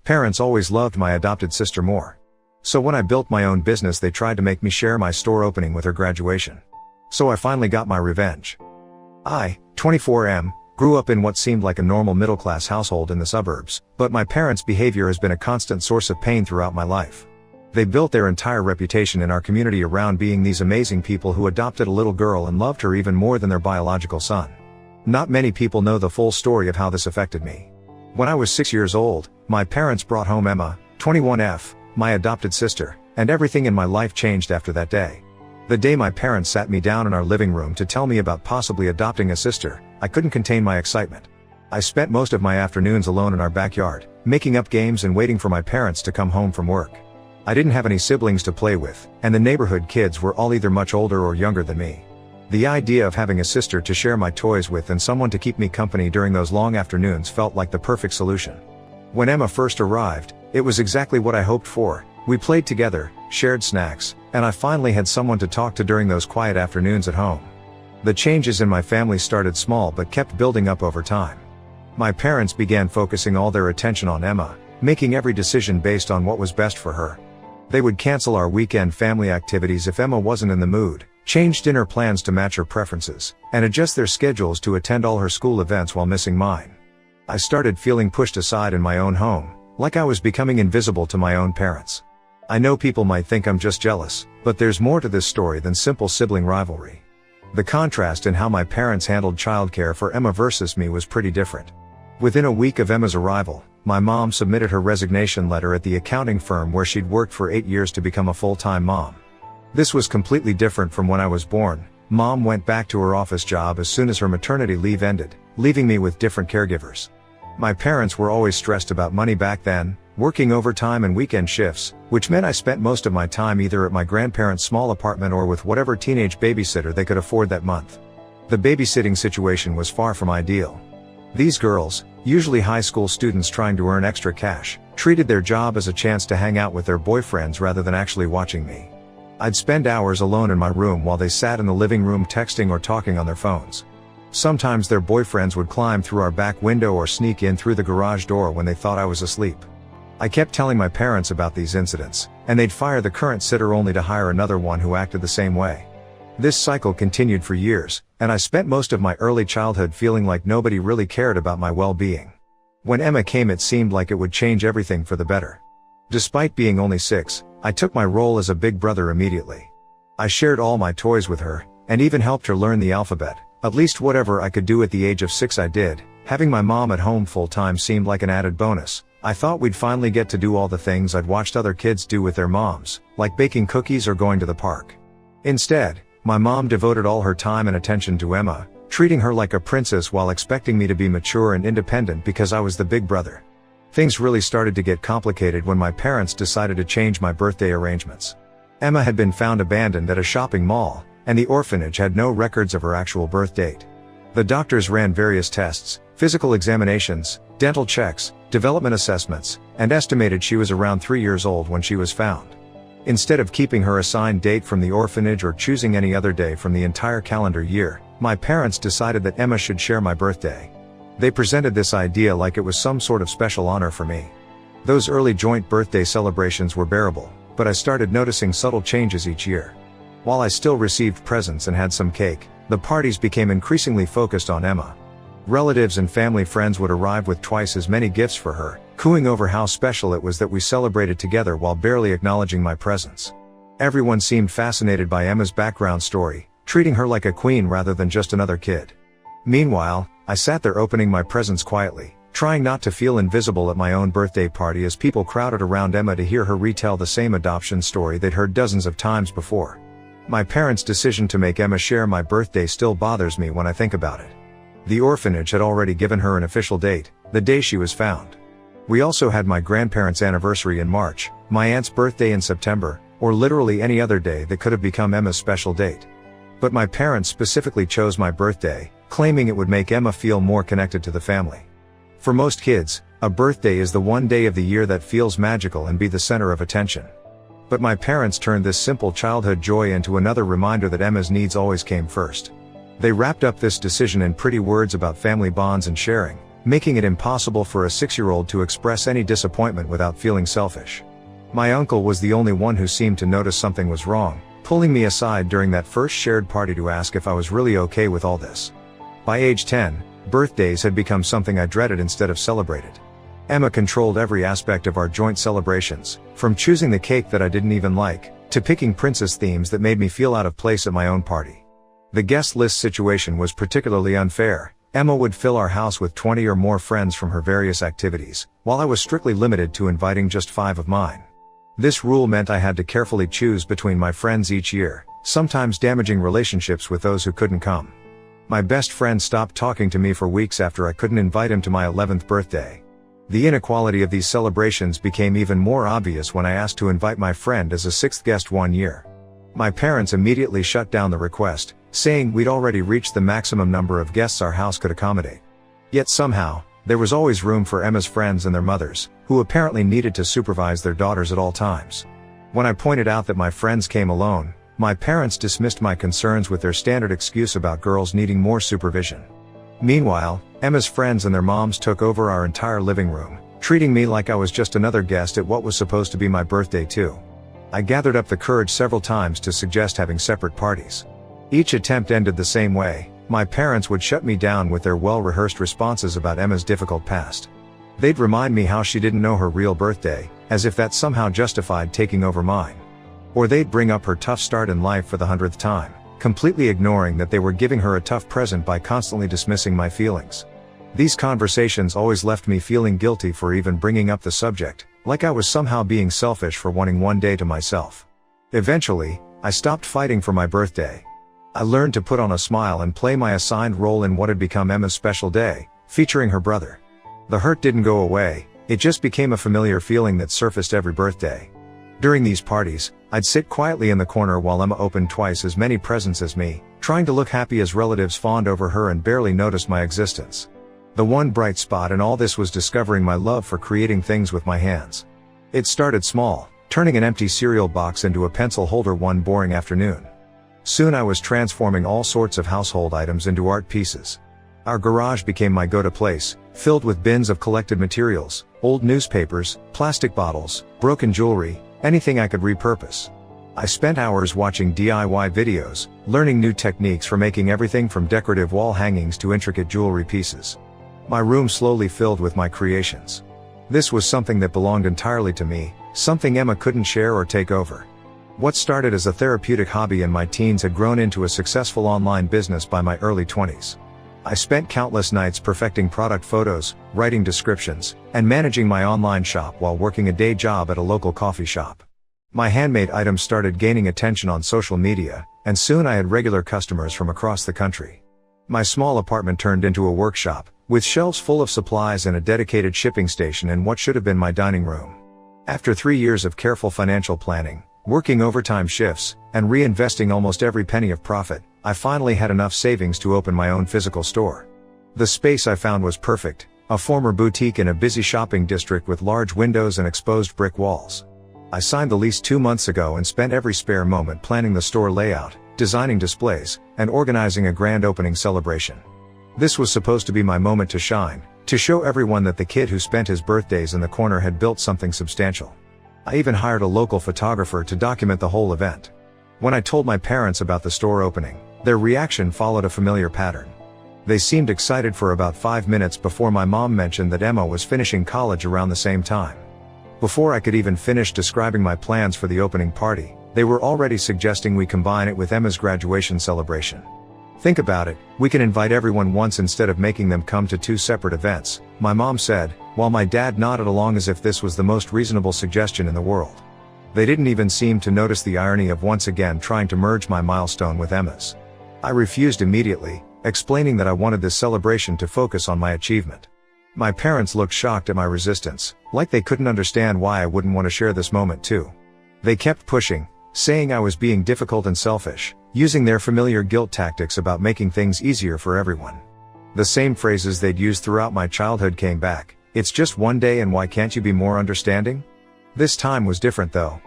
Parents always loved my adopted sister more. So when I built my own business, they tried to make me share my store opening with her graduation. So I finally got my revenge. I, 24M, grew up in what seemed like a normal middle-class household in the suburbs, but my parents' behavior has been a constant source of pain throughout my life. They built their entire reputation in our community around being these amazing people who adopted a little girl and loved her even more than their biological son. Not many people know the full story of how this affected me. When I was 6 years old, my parents brought home Emma, 21F, my adopted sister, and everything in my life changed after that day. The day my parents sat me down in our living room to tell me about possibly adopting a sister, I couldn't contain my excitement. I spent most of my afternoons alone in our backyard, making up games and waiting for my parents to come home from work. I didn't have any siblings to play with, and the neighborhood kids were all either much older or younger than me. The idea of having a sister to share my toys with and someone to keep me company during those long afternoons felt like the perfect solution. When Emma first arrived, it was exactly what I hoped for. We played together, shared snacks, and I finally had someone to talk to during those quiet afternoons at home. The changes in my family started small but kept building up over time. My parents began focusing all their attention on Emma, making every decision based on what was best for her. They would cancel our weekend family activities if Emma wasn't in the mood, change dinner plans to match her preferences, and adjust their schedules to attend all her school events while missing mine. I started feeling pushed aside in my own home, like I was becoming invisible to my own parents. I know people might think I'm just jealous, but there's more to this story than simple sibling rivalry. The contrast in how my parents handled childcare for Emma versus me was pretty different. Within a week of Emma's arrival, my mom submitted her resignation letter at the accounting firm where she'd worked for 8 years to become a full-time mom. This was completely different from when I was born. Mom went back to her office job as soon as her maternity leave ended, leaving me with different caregivers. My parents were always stressed about money back then, working overtime and weekend shifts, which meant I spent most of my time either at my grandparents' small apartment or with whatever teenage babysitter they could afford that month. The babysitting situation was far from ideal. These girls, usually high school students trying to earn extra cash, treated their job as a chance to hang out with their boyfriends rather than actually watching me. I'd spend hours alone in my room while they sat in the living room texting or talking on their phones. Sometimes their boyfriends would climb through our back window or sneak in through the garage door when they thought I was asleep. I kept telling my parents about these incidents, and they'd fire the current sitter only to hire another one who acted the same way. This cycle continued for years, and I spent most of my early childhood feeling like nobody really cared about my well-being. When Emma came, it seemed like it would change everything for the better. Despite being only 6, I took my role as a big brother immediately. I shared all my toys with her, and even helped her learn the alphabet. At least whatever I could do at the age of 6 I did. Having my mom at home full-time seemed like an added bonus. I thought we'd finally get to do all the things I'd watched other kids do with their moms, like baking cookies or going to the park. Instead, my mom devoted all her time and attention to Emma, treating her like a princess while expecting me to be mature and independent because I was the big brother. Things really started to get complicated when my parents decided to change my birthday arrangements. Emma had been found abandoned at a shopping mall, and the orphanage had no records of her actual birth date. The doctors ran various tests, physical examinations, dental checks, development assessments, and estimated she was around 3 years old when she was found. Instead of keeping her assigned date from the orphanage or choosing any other day from the entire calendar year, my parents decided that Emma should share my birthday. They presented this idea like it was some sort of special honor for me. Those early joint birthday celebrations were bearable, but I started noticing subtle changes each year. While I still received presents and had some cake, the parties became increasingly focused on Emma. Relatives and family friends would arrive with twice as many gifts for her, cooing over how special it was that we celebrated together while barely acknowledging my presence. Everyone seemed fascinated by Emma's background story, treating her like a queen rather than just another kid. Meanwhile, I sat there opening my presents quietly, trying not to feel invisible at my own birthday party as people crowded around Emma to hear her retell the same adoption story they'd heard dozens of times before. My parents' decision to make Emma share my birthday still bothers me when I think about it. The orphanage had already given her an official date, the day she was found. We also had my grandparents' anniversary in March, my aunt's birthday in September, or literally any other day that could have become Emma's special date. But my parents specifically chose my birthday, claiming it would make Emma feel more connected to the family. For most kids, a birthday is the one day of the year that feels magical and be the center of attention. But my parents turned this simple childhood joy into another reminder that Emma's needs always came first. They wrapped up this decision in pretty words about family bonds and sharing, making it impossible for a 6-year-old to express any disappointment without feeling selfish. My uncle was the only one who seemed to notice something was wrong, pulling me aside during that first shared party to ask if I was really okay with all this. By age 10, birthdays had become something I dreaded instead of celebrated. Emma controlled every aspect of our joint celebrations, from choosing the cake that I didn't even like, to picking princess themes that made me feel out of place at my own party. The guest list situation was particularly unfair. Emma would fill our house with 20 or more friends from her various activities, while I was strictly limited to inviting just 5 of mine. This rule meant I had to carefully choose between my friends each year, sometimes damaging relationships with those who couldn't come. My best friend stopped talking to me for weeks after I couldn't invite him to my 11th birthday. The inequality of these celebrations became even more obvious when I asked to invite my friend as a 6th guest one year. My parents immediately shut down the request, saying we'd already reached the maximum number of guests our house could accommodate. Yet somehow, there was always room for Emma's friends and their mothers, who apparently needed to supervise their daughters at all times. When I pointed out that my friends came alone, my parents dismissed my concerns with their standard excuse about girls needing more supervision. Meanwhile, Emma's friends and their moms took over our entire living room, treating me like I was just another guest at what was supposed to be my birthday too. I gathered up the courage several times to suggest having separate parties. Each attempt ended the same way. My parents would shut me down with their well-rehearsed responses about Emma's difficult past. They'd remind me how she didn't know her real birthday, as if that somehow justified taking over mine. Or they'd bring up her tough start in life for the 100th time, completely ignoring that they were giving her a tough present by constantly dismissing my feelings. These conversations always left me feeling guilty for even bringing up the subject, like I was somehow being selfish for wanting one day to myself. Eventually, I stopped fighting for my birthday. I learned to put on a smile and play my assigned role in what had become Emma's special day, featuring her brother. The hurt didn't go away, it just became a familiar feeling that surfaced every birthday. During these parties, I'd sit quietly in the corner while Emma opened twice as many presents as me, trying to look happy as relatives fawned over her and barely noticed my existence. The one bright spot in all this was discovering my love for creating things with my hands. It started small, turning an empty cereal box into a pencil holder one boring afternoon. Soon I was transforming all sorts of household items into art pieces. Our garage became my go-to place, filled with bins of collected materials, old newspapers, plastic bottles, broken jewelry, anything I could repurpose. I spent hours watching DIY videos, learning new techniques for making everything from decorative wall hangings to intricate jewelry pieces. My room slowly filled with my creations. This was something that belonged entirely to me, something Emma couldn't share or take over. What started as a therapeutic hobby in my teens had grown into a successful online business by my early 20s. I spent countless nights perfecting product photos, writing descriptions, and managing my online shop while working a day job at a local coffee shop. My handmade items started gaining attention on social media, and soon I had regular customers from across the country. My small apartment turned into a workshop, with shelves full of supplies and a dedicated shipping station in what should have been my dining room. After 3 years of careful financial planning, working overtime shifts, and reinvesting almost every penny of profit, I finally had enough savings to open my own physical store. The space I found was perfect, a former boutique in a busy shopping district with large windows and exposed brick walls. I signed the lease 2 months ago and spent every spare moment planning the store layout, designing displays, and organizing a grand opening celebration. This was supposed to be my moment to shine, to show everyone that the kid who spent his birthdays in the corner had built something substantial. I even hired a local photographer to document the whole event. When I told my parents about the store opening, their reaction followed a familiar pattern. They seemed excited for about 5 minutes before my mom mentioned that Emma was finishing college around the same time. Before I could even finish describing my plans for the opening party, they were already suggesting we combine it with Emma's graduation celebration. Think about it, we can invite everyone once instead of making them come to 2 separate events, my mom said, while my dad nodded along as if this was the most reasonable suggestion in the world. They didn't even seem to notice the irony of once again trying to merge my milestone with Emma's. I refused immediately, explaining that I wanted this celebration to focus on my achievement. My parents looked shocked at my resistance, like they couldn't understand why I wouldn't want to share this moment too. They kept pushing, saying I was being difficult and selfish, using their familiar guilt tactics about making things easier for everyone. The same phrases they'd used throughout my childhood came back. It's just one day and why can't you be more understanding? This time was different though.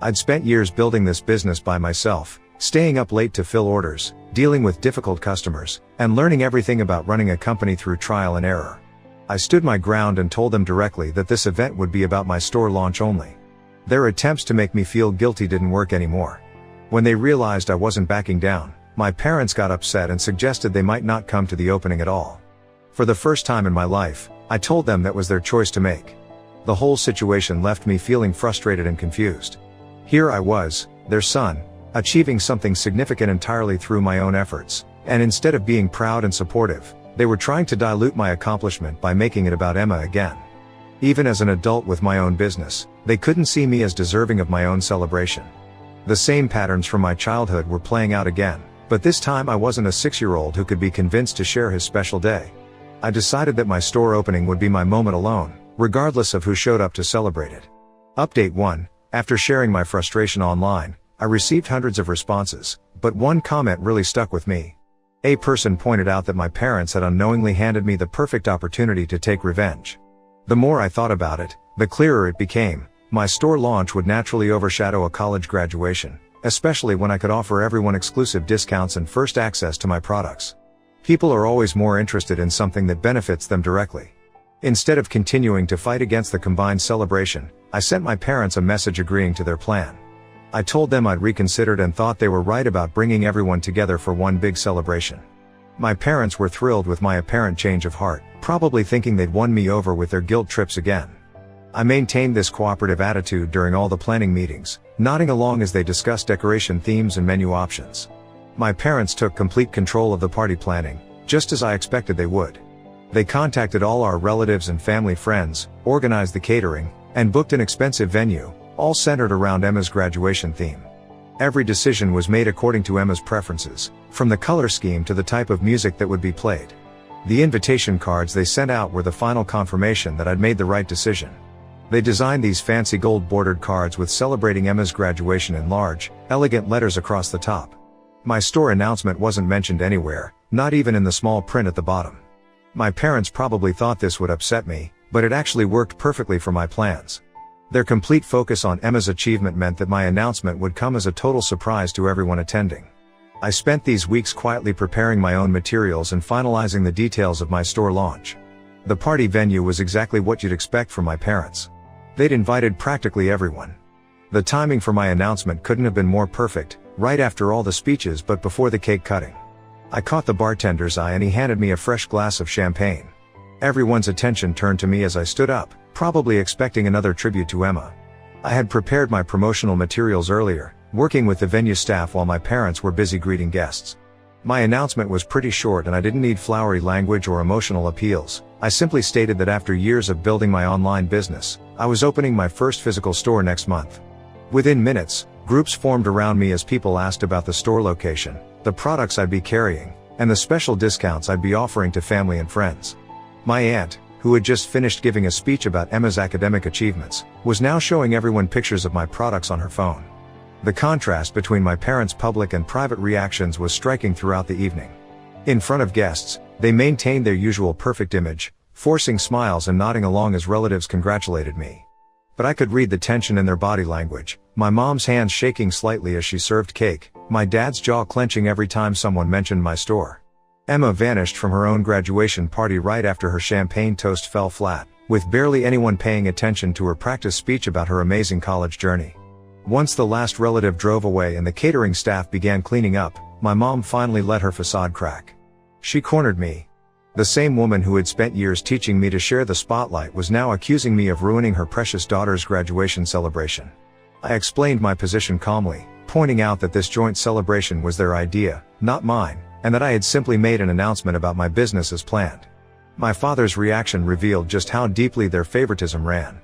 I'd spent years building this business by myself, staying up late to fill orders, dealing with difficult customers, and learning everything about running a company through trial and error. I stood my ground and told them directly that this event would be about my store launch only. Their attempts to make me feel guilty didn't work anymore. When they realized I wasn't backing down, my parents got upset and suggested they might not come to the opening at all. For the first time in my life, I told them that was their choice to make. The whole situation left me feeling frustrated and confused. Here I was, their son, achieving something significant entirely through my own efforts, and instead of being proud and supportive, they were trying to dilute my accomplishment by making it about Emma again. Even as an adult with my own business, they couldn't see me as deserving of my own celebration. The same patterns from my childhood were playing out again, but this time I wasn't a 6-year-old who could be convinced to share his special day. I decided that my store opening would be my moment alone, regardless of who showed up to celebrate it. Update 1. After sharing my frustration online, I received hundreds of responses, but one comment really stuck with me. A person pointed out that my parents had unknowingly handed me the perfect opportunity to take revenge. The more I thought about it, the clearer it became. My store launch would naturally overshadow a college graduation, especially when I could offer everyone exclusive discounts and first access to my products. People are always more interested in something that benefits them directly. Instead of continuing to fight against the combined celebration, I sent my parents a message agreeing to their plan. I told them I'd reconsidered and thought they were right about bringing everyone together for one big celebration. My parents were thrilled with my apparent change of heart, probably thinking they'd won me over with their guilt trips again. I maintained this cooperative attitude during all the planning meetings, nodding along as they discussed decoration themes and menu options. My parents took complete control of the party planning, just as I expected they would. They contacted all our relatives and family friends, organized the catering, and booked an expensive venue, all centered around Emma's graduation theme. Every decision was made according to Emma's preferences, from the color scheme to the type of music that would be played. The invitation cards they sent out were the final confirmation that I'd made the right decision. They designed these fancy gold-bordered cards with celebrating Emma's graduation in large, elegant letters across the top. My store announcement wasn't mentioned anywhere, not even in the small print at the bottom. My parents probably thought this would upset me, but it actually worked perfectly for my plans. Their complete focus on Emma's achievement meant that my announcement would come as a total surprise to everyone attending. I spent these weeks quietly preparing my own materials and finalizing the details of my store launch. The party venue was exactly what you'd expect from my parents. They'd invited practically everyone. The timing for my announcement couldn't have been more perfect, right after all the speeches but before the cake cutting. I caught the bartender's eye and he handed me a fresh glass of champagne. Everyone's attention turned to me as I stood up, probably expecting another tribute to Emma. I had prepared my promotional materials earlier, working with the venue staff while my parents were busy greeting guests. My announcement was pretty short and I didn't need flowery language or emotional appeals. I simply stated that after years of building my online business, I was opening my first physical store next month. Within minutes, groups formed around me as people asked about the store location, the products I'd be carrying, and the special discounts I'd be offering to family and friends. My aunt, who had just finished giving a speech about Emma's academic achievements, was now showing everyone pictures of my products on her phone. The contrast between my parents' public and private reactions was striking throughout the evening. In front of guests, they maintained their usual perfect image, forcing smiles and nodding along as relatives congratulated me. But I could read the tension in their body language, my mom's hands shaking slightly as she served cake, my dad's jaw clenching every time someone mentioned my store. Emma vanished from her own graduation party right after her champagne toast fell flat, with barely anyone paying attention to her practice speech about her amazing college journey. Once the last relative drove away and the catering staff began cleaning up, my mom finally let her facade crack. She cornered me. The same woman who had spent years teaching me to share the spotlight was now accusing me of ruining her precious daughter's graduation celebration. I explained my position calmly, pointing out that this joint celebration was their idea, not mine, and that I had simply made an announcement about my business as planned. My father's reaction revealed just how deeply their favoritism ran.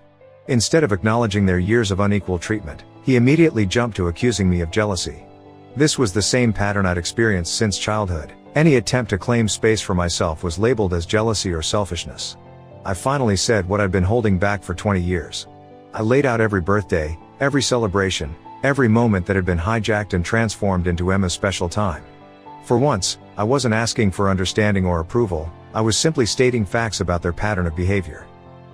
Instead of acknowledging their years of unequal treatment, he immediately jumped to accusing me of jealousy. This was the same pattern I'd experienced since childhood. Any attempt to claim space for myself was labeled as jealousy or selfishness. I finally said what I'd been holding back for 20 years. I laid out every birthday, every celebration, every moment that had been hijacked and transformed into Emma's special time. For once, I wasn't asking for understanding or approval, I was simply stating facts about their pattern of behavior.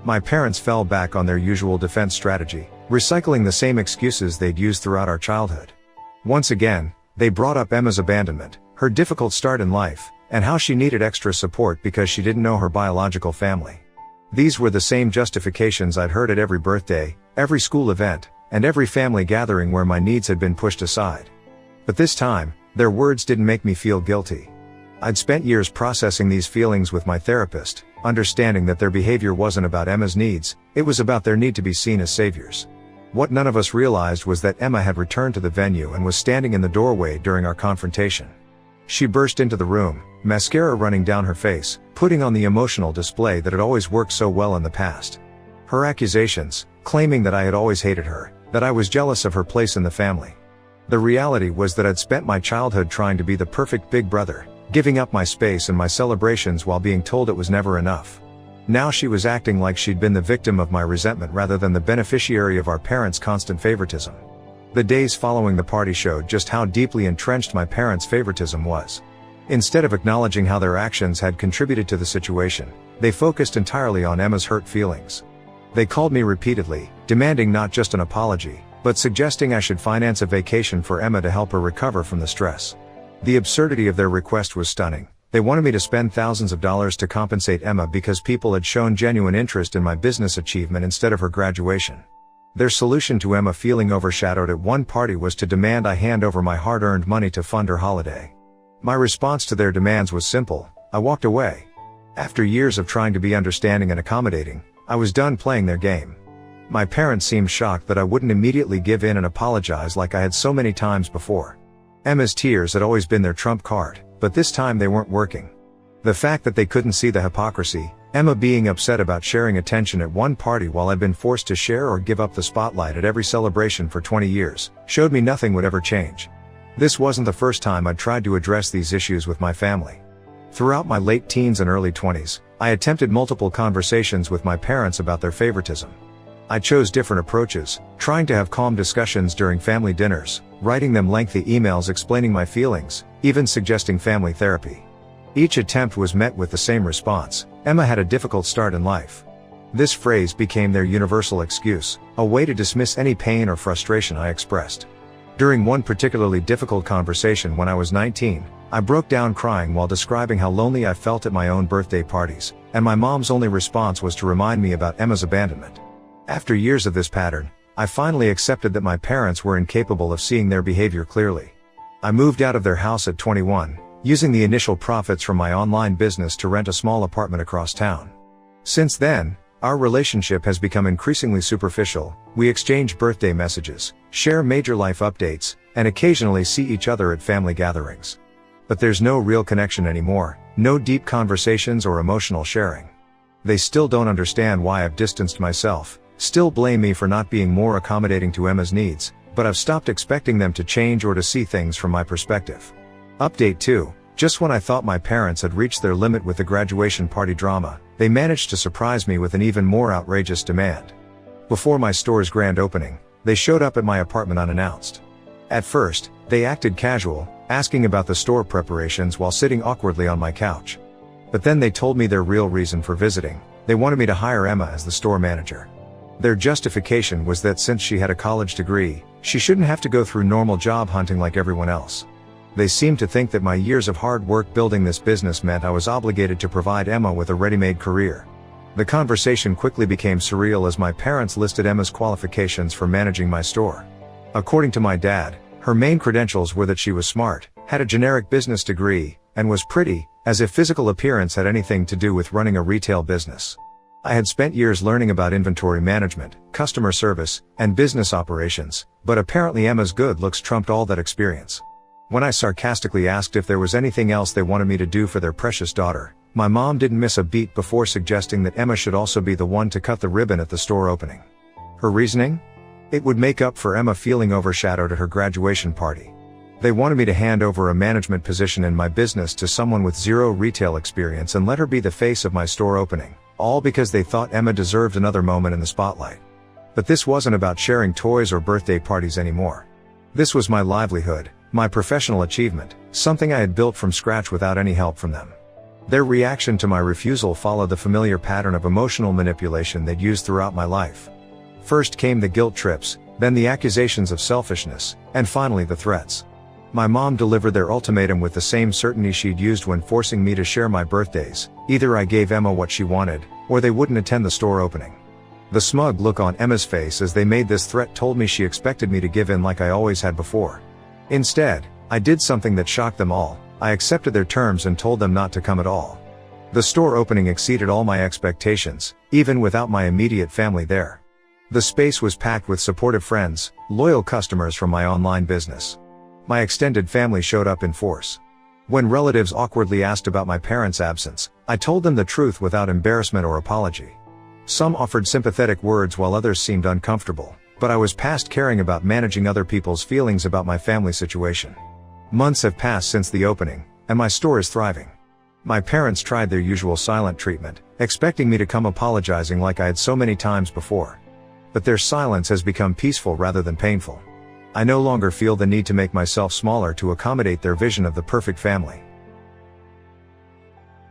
My parents fell back on their usual defense strategy, recycling the same excuses they'd used throughout our childhood. Once again, they brought up Emma's abandonment, her difficult start in life, and how she needed extra support because she didn't know her biological family. These were the same justifications I'd heard at every birthday, every school event, and every family gathering where my needs had been pushed aside. But this time, their words didn't make me feel guilty. I'd spent years processing these feelings with my therapist, understanding that their behavior wasn't about Emma's needs, it was about their need to be seen as saviors. What none of us realized was that Emma had returned to the venue and was standing in the doorway during our confrontation. She burst into the room, mascara running down her face, putting on the emotional display that had always worked so well in the past. Her accusations, claiming that I had always hated her, that I was jealous of her place in the family. The reality was that I'd spent my childhood trying to be the perfect big brother, giving up my space and my celebrations while being told it was never enough. Now she was acting like she'd been the victim of my resentment rather than the beneficiary of our parents' constant favoritism. The days following the party showed just how deeply entrenched my parents' favoritism was. Instead of acknowledging how their actions had contributed to the situation, they focused entirely on Emma's hurt feelings. They called me repeatedly, demanding not just an apology, but suggesting I should finance a vacation for Emma to help her recover from the stress. The absurdity of their request was stunning. They wanted me to spend thousands of dollars to compensate Emma because people had shown genuine interest in my business achievement instead of her graduation. Their solution to Emma feeling overshadowed at one party was to demand I hand over my hard-earned money to fund her holiday. My response to their demands was simple: I walked away. After years of trying to be understanding and accommodating, I was done playing their game. My parents seemed shocked that I wouldn't immediately give in and apologize like I had so many times before. Emma's tears had always been their trump card, but this time they weren't working. The fact that they couldn't see the hypocrisy, Emma being upset about sharing attention at one party while I'd been forced to share or give up the spotlight at every celebration for 20 years, showed me nothing would ever change. This wasn't the first time I'd tried to address these issues with my family. Throughout my late teens and early 20s, I attempted multiple conversations with my parents about their favoritism. I chose different approaches, trying to have calm discussions during family dinners, writing them lengthy emails explaining my feelings, even suggesting family therapy. Each attempt was met with the same response: Emma had a difficult start in life. This phrase became their universal excuse, a way to dismiss any pain or frustration I expressed. During one particularly difficult conversation when I was 19, I broke down crying while describing how lonely I felt at my own birthday parties, and my mom's only response was to remind me about Emma's abandonment. After years of this pattern, I finally accepted that my parents were incapable of seeing their behavior clearly. I moved out of their house at 21, using the initial profits from my online business to rent a small apartment across town. Since then, our relationship has become increasingly superficial. We exchange birthday messages, share major life updates, and occasionally see each other at family gatherings. But there's no real connection anymore, no deep conversations or emotional sharing. They still don't understand why I've distanced myself, still blame me for not being more accommodating to Emma's needs, but I've stopped expecting them to change or to see things from my perspective. Update 2. Just when I thought my parents had reached their limit with the graduation party drama, they managed to surprise me with an even more outrageous demand. Before my store's grand opening, they showed up at my apartment unannounced. At first, they acted casual, asking about the store preparations while sitting awkwardly on my couch. But then they told me their real reason for visiting: they wanted me to hire Emma as the store manager. Their justification was that since she had a college degree, she shouldn't have to go through normal job hunting like everyone else. They seemed to think that my years of hard work building this business meant I was obligated to provide Emma with a ready-made career. The conversation quickly became surreal as my parents listed Emma's qualifications for managing my store. According to my dad, her main credentials were that she was smart, had a generic business degree, and was pretty, as if physical appearance had anything to do with running a retail business. I had spent years learning about inventory management, customer service, and business operations, but apparently Emma's good looks trumped all that experience. When I sarcastically asked if there was anything else they wanted me to do for their precious daughter, my mom didn't miss a beat before suggesting that Emma should also be the one to cut the ribbon at the store opening. Her reasoning? It would make up for Emma feeling overshadowed at her graduation party. They wanted me to hand over a management position in my business to someone with zero retail experience and let her be the face of my store opening, all because they thought Emma deserved another moment in the spotlight. But this wasn't about sharing toys or birthday parties anymore. This was my livelihood, my professional achievement, something I had built from scratch without any help from them. Their reaction to my refusal followed the familiar pattern of emotional manipulation they'd used throughout my life. First came the guilt trips, then the accusations of selfishness, and finally the threats. My mom delivered their ultimatum with the same certainty she'd used when forcing me to share my birthdays: either I gave Emma what she wanted, or they wouldn't attend the store opening. The smug look on Emma's face as they made this threat told me she expected me to give in like I always had before. Instead, I did something that shocked them all. I accepted their terms and told them not to come at all. The store opening exceeded all my expectations, even without my immediate family there. The space was packed with supportive friends, loyal customers from my online business. My extended family showed up in force. When relatives awkwardly asked about my parents' absence, I told them the truth without embarrassment or apology. Some offered sympathetic words while others seemed uncomfortable, but I was past caring about managing other people's feelings about my family situation. Months have passed since the opening, and my store is thriving. My parents tried their usual silent treatment, expecting me to come apologizing like I had so many times before. But their silence has become peaceful rather than painful. I no longer feel the need to make myself smaller to accommodate their vision of the perfect family.